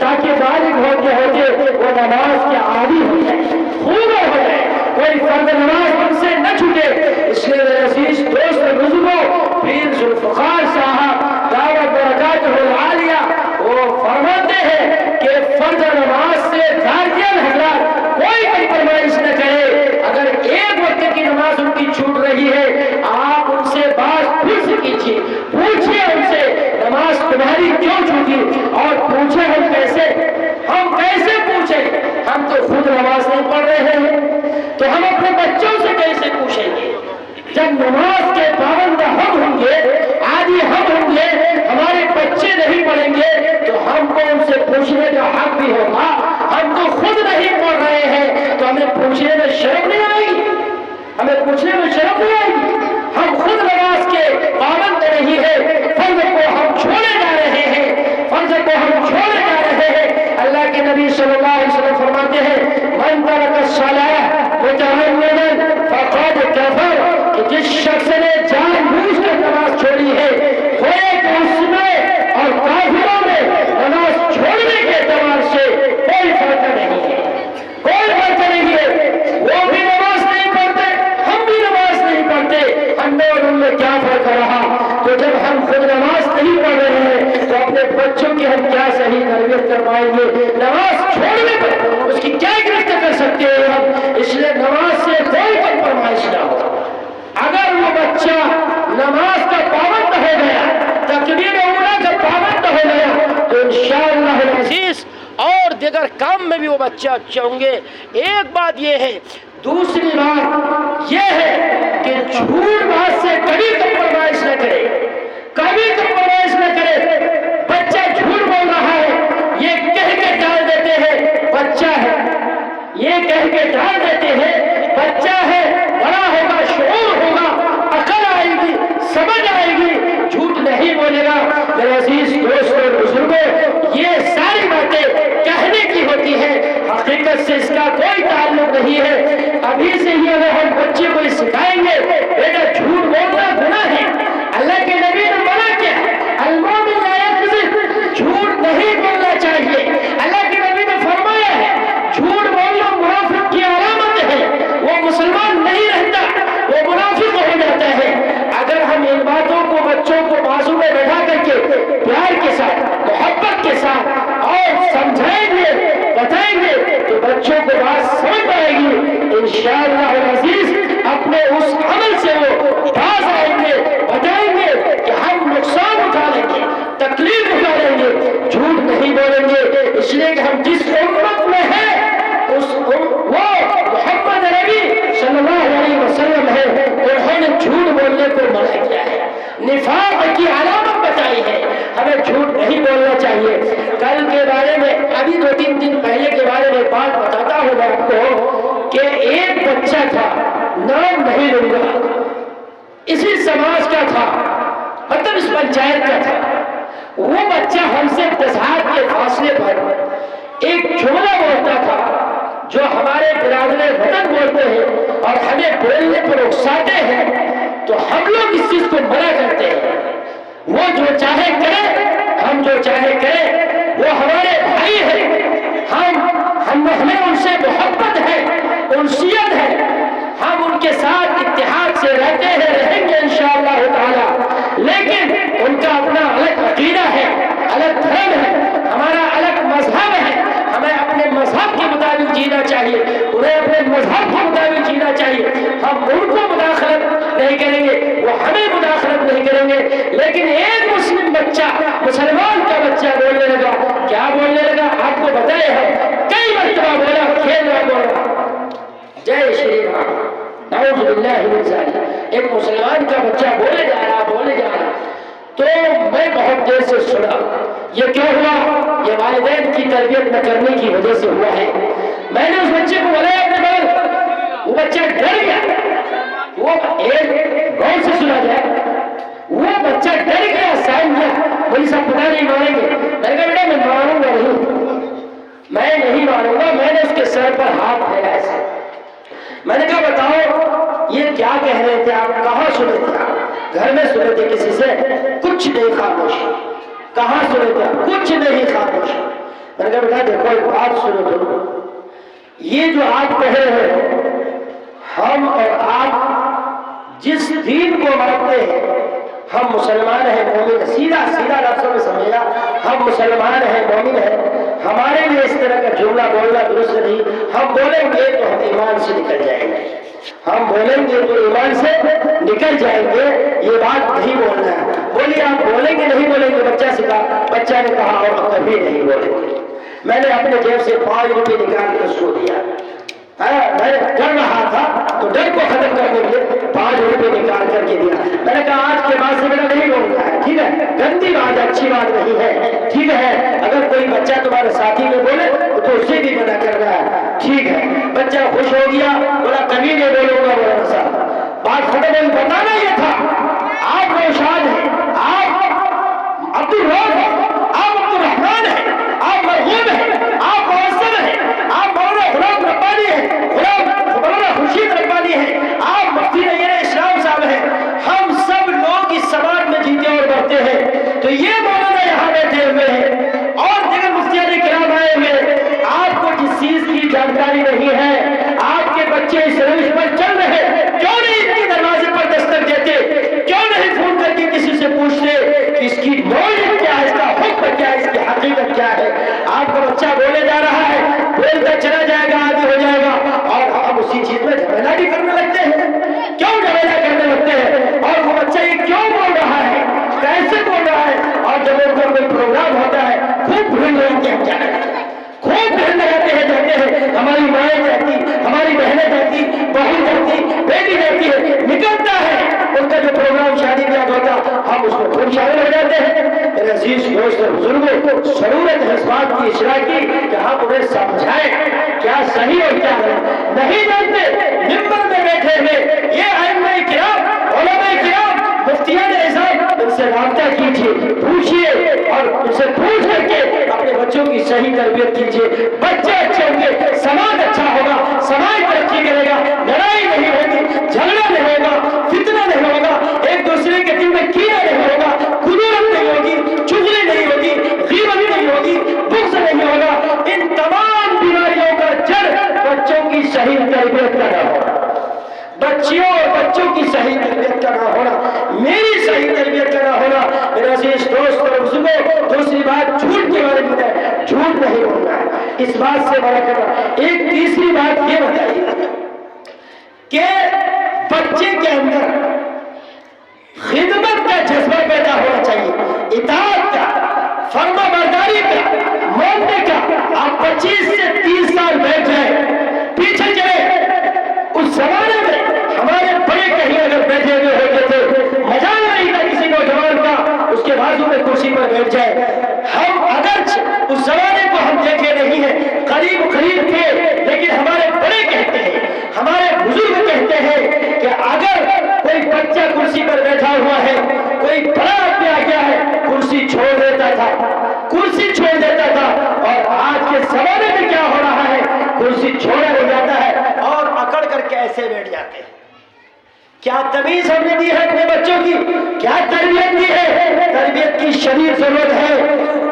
تاکہ بالغ ہوتے ہوتے وہ نماز کے عادی ہو جائے، خوب ہو جائے، کوئی فرض نماز ان سے نہ چھوٹے۔ اس لیے میرے عزیز دوست بزرگوں، پیر ذوالفقار صاحب دعوت برکاتہ العالیہ وہ فرماتے ہیں کہ فرض نماز سے گارجین حضرات کوئی کمپرومائز نہ کرے۔ اگر ایک وقت کی نماز ان کی چھوٹ رہی ہے، آپ ان سے بات پھر سے کیجیے، پوچھیے ان سے نماز تمہاری کیوں چھوٹی، اور پوچھیں ہم کیسے پوچھیں؟ ہم تو خود نماز نہیں پڑھ رہے ہیں، تو ہم اپنے بچوں سے کیسے پوچھیں گے؟ جب نماز کے پابند ہم ہوں گے، عادی ہم ہوں گے، ہمارے بچے نہیں پڑھیں گے، تو ہم کو ان سے پوچھنے کا حق بھی ہوگا۔ ہم تو خود نہیں پڑھ رہے ہیں تو ہمیں پوچھنے میں شرم نہیں آئے گی؟ ہمیں پوچھنے میں شرم نہیں آئے گی؟ ہم خود نماز کے پابند نہیں ہے، فرض کو ہم چھوڑے جا رہے ہیں، فرض کو ہم چھوڑے جا رہے ہیں۔ اللہ کے نبی صلی اللہ علیہ وسلم فرماتے ہیں من ترک الصلاۃ متعمدا فقد کفر، کہ جس شخص نے جان بوجھ کر نماز چھوڑی ہے، گویا کہ اس میں اور کافروں میں نماز چھوڑنے کے اعتبار سے کوئی فرق نہیں ہے، کوئی فرق نہیں ہے۔ وہ بھی نماز نہیں پڑھتے، ہم بھی نماز نہیں پڑھتے، ہم نے اور ان میں کیا فرق رہا؟ تو جب ہم خود نماز نہیں پڑھ رہے ہیں تو اپنے بچوں کی ہم کیا صحیح تربیت کروائیں گے؟ نماز چھوڑنے پر اس کی کیا گرفت کر سکتے ہیں ہم؟ اس لیے نماز سے کوئی کمپرومائز نہ ہو۔ اگر وہ بچہ نماز کا پابند ہو گیا، تکبیر اولیٰ کا پابند ہو گیا، تو انشاءاللہ العزیز اور دیگر کام میں بھی وہ بچہ اچھے ہوں گے۔ ایک بات یہ ہے، دوسری بات یہ ہے کہ جھوٹ بات سے کبھی کمپرومائز نہ کرے، کبھی کمپرومائز نہ کرے۔ بچہ جھوٹ بول رہا ہے، یہ کہہ کے ڈال دیتے ہیں بچہ ہے، یہ کہہ کے ڈال دیتے ہیں بچہ ہے، بڑا ہوگا، شعور ہوگا، عقل آئے گی، سمجھ آئے گی، جھوٹ نہیں بولے گا۔ میرے عزیز دوستوں اور بزرگوں، یہ ساری باتیں کہنے کی ہوتی ہیں، حقیقت سے اس کا کوئی تعلق نہیں ہے۔ ابھی سے ہی اگر ہم بچے کو سکھائیں گے بیٹا جھوٹ بولنا گناہ ہے، اللہ کے نبی نے منع کیا، المؤمن لا یکذب، جھوٹ نہیں بولنا چاہیے۔ اللہ کے نبی نے فرمایا ہے جھوٹ بولنا منافق کی علامت ہے، وہ مسلمان نہیں رہتا، وہ منافق ہو جاتا ہے۔ اگر ہم ان باتوں کو بچوں کو بازو میں بیٹھا کر کے پیار کے ساتھ، محبت کے ساتھ اور سمجھائیں گے، بتائیں گے، تو بچوں کو بات سمجھ آئے گی۔ انشاءاللہ العزیز اپنے اس عمل سے وہ باز آئیں گے، بتائیں گے کہ ہم نقصان اٹھا لیں گے، تکلیف اٹھا لیں گے، جھوٹ نہیں بولیں گے۔ اس لیے کہ ہم جس امت میں ہیں وہ محمد نبی صلی اللہ علیہ وسلم ہے، انہوں نے جھوٹ بولنے کو منع کیا ہے، نفاق کی علامت بتائی ہے، ہمیں جھوٹ نہیں بولنا چاہیے۔ کل کے بارے میں، ابھی 2-3 دن پہلے کے بارے میں بات بتاتا ہوں میں آپ کو کہ ایک بچہ تھا، نام نہیں لوں گا، اسی سماج کا تھا، مطلب اس پنچایت کا تھا۔ وہ بچہ ہم سے 10 ہاتھ کے فاصلے پر ایک جملہ بولتا تھا جو ہمارے برادر وطن بولتے ہیں اور ہمیں بولنے پر اکساتے ہیں، تو ہم لوگ اس چیز کو منع کرتے ہیں۔ وہ جو چاہے کرے، ہم جو چاہے کریں، وہ ہمارے بھائی ہیں، ہمیں ان سے محبت ہے، انسیت ہے، ہم ان کے ساتھ اتحاد سے رہتے ہیں، رہیں گے انشاءاللہ تعالی۔ لیکن ان کا اپنا الگ عقیدہ ہے، الگ دھرم ہے، ہمارا الگ مذہب ہے، ہمیں اپنے مذہب کے مطابق جینا چاہیے، انہیں اپنے مذہب کے مطابق جینا چاہیے۔ ہم ان کو مداخلت نہیں کریں گے، وہ ہمیں مداخلت نہیں کریں گے۔ لیکن ایک مسلم بچہ، مسلمان کا بچہ بولنے لگا، کیا بولنے لگا آپ کو بتائے ہم کئی مرتبہ بولا، کھیل رہا بولا جے شری رام، نعوذ باللہ من ذالک۔ ایک مسلمان کا بچہ بولے جا رہا تو میں بہت دیر سے سنا، یہ کیوں ہوا؟ یہ والدین کی تربیت نہ کرنے کی وجہ سے ہوا ہے۔ میں نے اس بچے کو بلایا اپنے بغل، وہ بچہ ڈر گیا، وہ ایک غور سے سنا جائے، وہ بچہ ڈر گیا، سائن گیا، بولی صاحب پتہ نہیں مانیں گے۔ میں نے کہا بیٹا میں مانوں گا نہیں، میں نہیں مانوں گا۔ میں نے اس کے سر پر ہاتھ پھیرا ایسے، میں نے کہا بتاؤ یہ کیا کہہ رہے تھے آپ، کہاں سنے تھے آپ؟ گھر میں سنے تھے کسی سے؟ کچھ نہیں، خاموش۔ کہاں سنے تھے؟ کچھ نہیں، خاموش۔ میں نے کہا بیٹا دیکھو ایک بات سنو تو، یہ جو آپ کہہ رہے ہیں ہم اور آپ جس دین کو مانتے ہیں، ہم مسلمان ہیں مومن ہیں، سیدھا سیدھا لفظوں میں سمجھا، ہم مسلمان ہیں مومن ہیں، ہمارے لیے اس طرح کا جملہ بولنا درست نہیں، ہم بولیں گے تو ہم ایمان سے نکل جائیں گے، ہم بولیں گے تو ایمان سے نکل جائیں گے، یہ بات نہیں بولنا ہے۔ بولیے آپ بولیں گے نہیں بولیں گے؟ بچہ سے کہا، بچہ نے کہا اور کبھی نہیں بولیں گے۔ میں نے اپنے جیب سے 5 روپے نکال کر اس کو دیا، میں ڈر رہا تھا تو ڈر کو ختم کرنے کے لیے 5 روپے نکال کر کے دیا۔ میں نے کہا آج کے بعد سے میرا نہیں بولنا ہے، ٹھیک ہے؟ گندی بات ہے، اچھی بات نہیں ہے، ٹھیک ہے؟ اگر کوئی بچہ تمہارے ساتھی میں بولے تو اسے بھی منع کرنا ہے، ٹھیک ہے؟ بچہ خوش ہو گیا، بولا کبھی نہیں بولوں گا مولانا صاحب۔ بات ختم ہوئی، بتانا یہ تھا آپ روشان ہیں، آپ عبدالرؤف ہیں، آپ عبدالرحمان ہیں، آپ مرحوم ہیں، آپ معذر ہیں، آپ مولانا غلام ربانی ہیں، مولانا خورشید ربانی ہیں، آپ مفتی نیر اسلام صاحب ہیں، ہم سب لوگ اس سماج میں جیتے اور بڑھتے ہیں، تو یہ مولانا یہاں بیٹھے ہوئے ہیں اور دیگر مفتیان کرام آئے ہوئے، آپ کو جس چیز کی جانکاری نہیں ہے، آپ کے بچے اس روش پر چل رہے، کیوں نہیں ان کے دروازے پر دستک دیتے، کیوں نہیں فون کر کے کسی سے پوچھتے کہ اس کی موجود کیا ہے، اس کا حکم کیا ہے، اس کی حقیقت کیا ہے؟ آپ کا بچہ بولے جا رہا ہے، بولتا چلا جائے گا، آگے ہو جائے گا، اور ہم اسی چیز میں جھمیلا بھی کرنے لگتے ہیں، کیوں جھمیلا کرنے لگتے ہیں؟ اور وہ بچہ یہ کیوں بول رہا ہے، کیسے بول رہا ہے؟ اور جب ان کا کوئی پروگرام ہوتا ہے خوب بھیڑ لگاتے ہیں، کیا کرتے ہیں؟ خوب بھیڑ لگاتے ہیں، جاتے ہیں، ہماری مائیں جاتی، ہماری بہنیں جاتی، بہن جاتی، بیٹی جاتی ہے، نکلتا ہے ان کا جو پروگرام شادی بیاہ ہوتا، ہم اس میں خوب شامل ہو جاتے ہیں۔ میرے عزیز دوست اور بزرگوں، ضرورت ہے اس بات کی اصلاح کی کہ ہم انہیں سمجھائیں کیا صحیح اور کیا غلط، نہیں جانتے منبر میں بیٹھے ہوئے یہ ائمہ کرام، علماء کرام، مفتیان اعظام، ان سے رابطہ کیجیے، پوچھیے اور ان سے پوچھ کر کے اپنے بچوں کی صحیح تربیت کیجیے، بچے اچھے ہوں گے، سماج اچھا ہوگا، سماج ترقی کرے گا، لڑائی نہیں ہوگی، جھگڑا نہیں ہوگا، فتنہ نہیں ہوگا، ایک دوسرے کے دل میں کینہ نہیں ہوگا، خدورت نہیں ہوگی، چغلی نہیں ہوگی، غیبت نہیں ہوگی، بغض نہیں ہوگا۔ ان تمام بیماریوں کا جڑ بچوں کی صحیح تربیت کا نہ ہونا، بچیوں اور بچوں کی صحیح تربیت کا نہ ہونا، میری صحیح تربیت کا نہ ہونا۔ میرے عزیز دوست اور بزرگوں، دوسری بات جھوٹ کے بارے میں ہے، جھوٹ نہیں بولنا ہے، اس بات سے منع کرنا۔ ایک تیسری بات یہ بتائیے کہ بچے کے اندر خدمت کا جذبہ پیدا ہونا چاہیے، اطاعت کا، فرما برداری کا، ماننے کا۔ آپ 25 سے 30 سال بیٹھ جائیں، پیچھے چلے، اس زمانے میں ہمارے بڑے کہیں اگر بیٹھے ہوئے ہوتے تھے، مجال نہیں تھا کسی نوجوان کا اس کے بازو میں کرسی پر بیٹھ جائے۔ ہم اگرچہ اس زمانے کو ہم دیکھے نہیں ہیں، قریب تھے، لیکن ہمارے بڑے کہتے ہیں، ہمارے بزرگ کہتے ہیں کہ اگر کوئی بچہ کرسی پر بیٹھا ہوا ہے، کوئی بڑا آدمی آ گیا ہے، کرسی چھوڑ دیتا تھا، کرسی چھوڑ دیتا تھا۔ اور آج کے زمانے میں کیا ہو رہا ہے، کرسی چھوڑا ہو جاتا ہے اور اکڑ کر کے ایسے بیٹھ جاتے ہیں۔ کیا تمیز ہم نے دی ہے اپنے بچوں کی، کیا تربیت دی ہے؟ تربیت کی شدید ضرورت ہے۔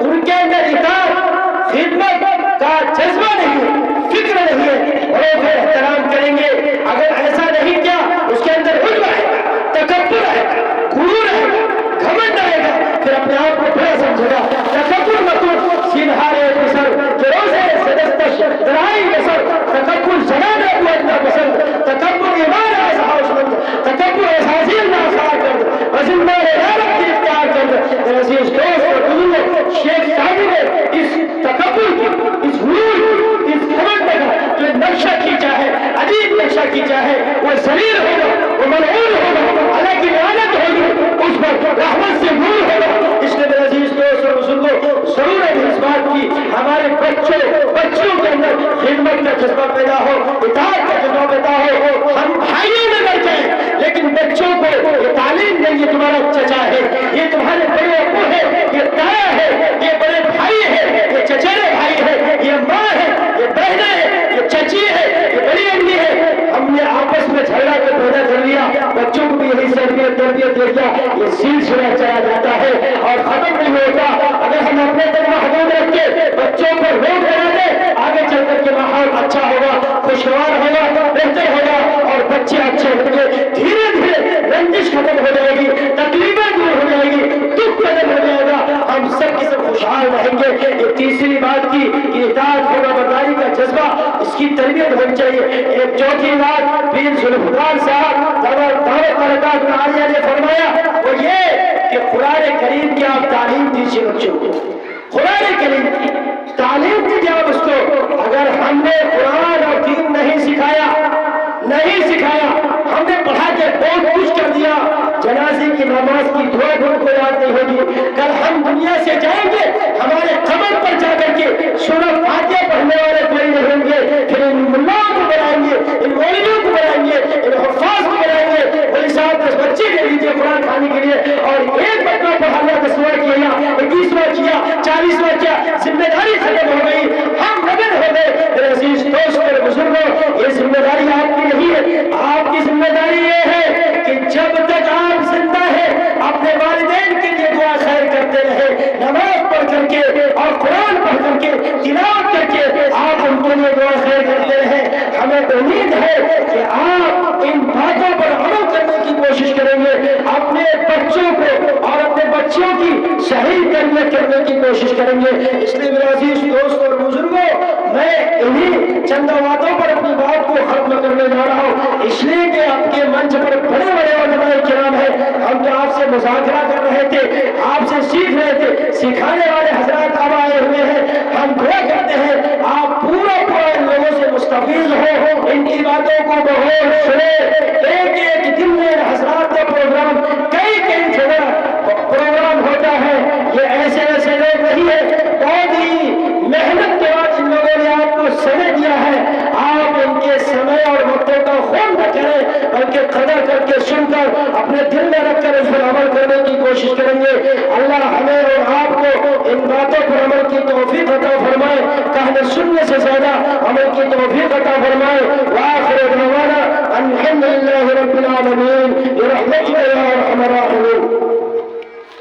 ان کے اندر اطاعت، خدمت کا جذبہ نہیں ہے، فکر نہیں ہے، بڑوں کا احترام کریں گے۔ اگر ایسا نہیں کیا، اس کے اندر عجب آئے گا، تکبر آئے گا، غرور آئے گا، گھمنڈ آئے گا، پھر اپنے آپ کو بڑا سمجھے گا۔ تکبر مطلب سینہارے بسر کہ روزے سدستش درائی بسر، تکبر زنان ابو ادنا پسند، تکبر ایمان آسہاؤش مند، تکبر احساسی اللہ خواہ کرد، وزندار غیرت کی اختیار کرد۔ میرے عزیز دوست اور بزرگوں، شیخ سعدی نے اس تکبر کی، اس غرور کی، اس گھمنڈ کا جو نقشہ کھینچا ہے، عجیب نقشہ کھینچا ہے، وہ ذلیل ہوگا، وہ ملعون ہوگا، اللہ کی لعنت ہوگی اس پر، رحمت سے دور ہوگا۔ اس لیے میرے عزیز دوست اور بزرگوں، ضرورت ہے اس بات کی ہمارے بچوں کے اندر خدمت کا جذبہ پیدا ہو، اطاعت کا جذبہ پیدا ہو۔ ہم بھائیوں میں لڑ جائیں لیکن بچوں کو یہ تعلیم دیں، یہ تمہارا چچا ہے، یہ تمہارے بڑے ابو ہے، یہ تایا ہے، یہ بڑے بھائی ہے، یہ چچیرے بھائی ہے، یہ ماں ہے، یہ بہنیں ہے، یہ چچی ہے، یہ بڑی امی ہے۔ ہم نے آپس میں جھگڑا کے پیدا کر لیا، بچوں کو بھی یہی تربیت دے دیا، یہ سلسلہ چلا جاتا ہے اور ختم نہیں ہوتا۔ اگر ہم اپنے تک محدود رکھ کے بچوں پر بچے اچھے ہوں گے، دھیرے دھیرے رنجش ختم ہو جائے گی، تکلیفیں دور ہو جائے گی، دکھ ختم ہو جائے گا، ہم سب کے سب خوشحال رہیں گے۔ یہ تیسری بات کی کہ اطاعت فرما برداری کا جذبہ، اس کی تربیت ہونی چاہیے۔ ایک چوتھی بات پیر ذوالفقار صاحب دعوت برکات عالیہ نے فرمایا وہ یہ کہ قرآن کریم کی آپ تعلیم دیجیے بچوں کو، قرآن کریم کی تعلیم دیجیے آپ اس کو۔ اگر ہم نے قرآن اور دین نہیں سکھایا، ہم نے پڑھا کے بہت کچھ کر دیا، جنازے کی نماز کی دعا کو یاد نہیں ہوگی، کل ہم دنیا سے جائیں گے، ہمارے قبر پر جا کر کے سورہ فاتحہ پڑھنے والے کوئی نہیں ہوں گے، پھر ان ملاؤں کو بنائیں گے، ان مولویوں کو بنائیں گے، ان حفاظ کو بنائیں گے، وہی صاحب 10 بچے دے دیجیے قرآن کھانے کے لیے، اور ایک بچہ پڑھا لیا 10واں کیا 21واں کیا 40واں کیا، ذمہ داری ختم ہو گئی، ہم مگن ہو گئے۔ میرے عزیز دوست اور بزرگوں، یہ ذمہ داری آپ کی نہیں ہے، آپ کی ذمہ داری یہ ہے کہ جب تک آپ زندہ ہیں اپنے والدین کے لیے دعا خیر کرتے رہے، نماز پڑھ کر کے اور قرآن پڑھ کر کے تلاوت کر کے آپ ان کے لیے دعا خیر کرتے رہے۔ ہمیں امید ہے کہ آپ ان باتوں پر عمل کرنے کی کوشش کریں گے، اپنے بچوں کو اور اپنے بچوں کی صحیح تربیت کرنے کی کوشش کریں گے۔ اس لیے میرے عزیز دوست اور بزرگوں، میں انہی چند باتوں پر اپنی بات کو ختم کرنے جا رہا ہوں، اس لیے کہ آپ کے منچ پر بڑے بڑے علماء کرام ہیں، ہم تو آپ سے مذاکرہ کر رہے تھے، آپ سے سیکھ رہے تھے، سکھانے والے حضرات اب آئے ہوئے ہیں، ہم دعا کرتے ہیں آپ پورا ان لوگوں سے مستفیض ہو، ان کی باتوں کو بہت سنے۔ ایک دن میں حضرات کا پروگرام کئی جگہ پروگرام ہوتا ہے، یہ ایسے لوگ نہیں ہیں، بہت ہی محنت کے بعد ان لوگوں نے آپ کو سمے دیا ہے، آپ ان کے سمے اور وقتوں کا خون نہ کریں، بلکہ قدر کر کے سن کر اپنے دل میں رکھ کر اس پر عمل کرنے کی کوشش کریں گے۔ اللہ ہمیں اور آپ کو ان باتوں پر عمل کی توفیق عطا فرمائے، کہنے سننے سے زیادہ عمل کی توفیق عطا فرمائے۔